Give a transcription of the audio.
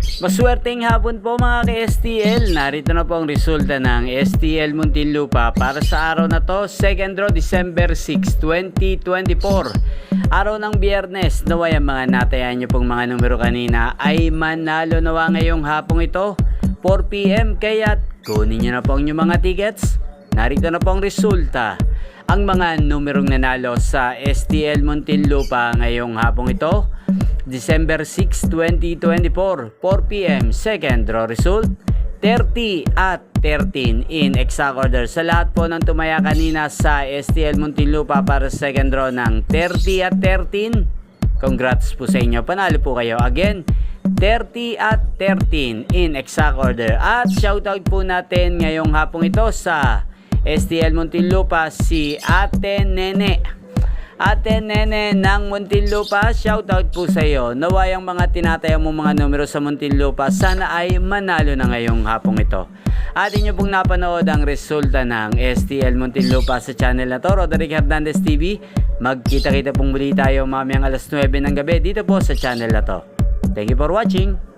Maswerteng hapon po mga ka-STL. Narito na po ang resulta ng STL Muntinlupa para sa araw na to, second draw December 6, 2024. Araw ng Biyernes. Naway ang mga natayan nyo pong mga numero kanina ay manalo nawa ngayong hapong ito 4 PM. Kaya kunin nyo na po ang inyong mga tickets. Narito na po ang resulta. Ang mga numerong nanalo sa STL Muntinlupa ngayong hapong ito, December 6, 2024, 4 PM, second draw result, 30 at 13 in exact order. Sa lahat po ng tumaya kanina sa STL Muntinlupa para sa second draw ng 30 at 13, congrats po sa inyo. Panalo po kayo. Again, 30 at 13 in exact order. At shoutout po natin ngayong hapong ito sa STL Muntinlupa si Ate Nene. Ate Nene ng Muntinlupa, shoutout po sa iyo. Naway ang mga tinataya mo mga numero sa Muntinlupa, sana ay manalo na ngayong hapong ito. At inyo pong napanood ang resulta ng STL Muntinlupa sa channel na to, Roderick Hernandez TV. Magkita-kita pong muli tayo mamayang alas 9 ng gabi dito po sa channel na to. Thank you for watching.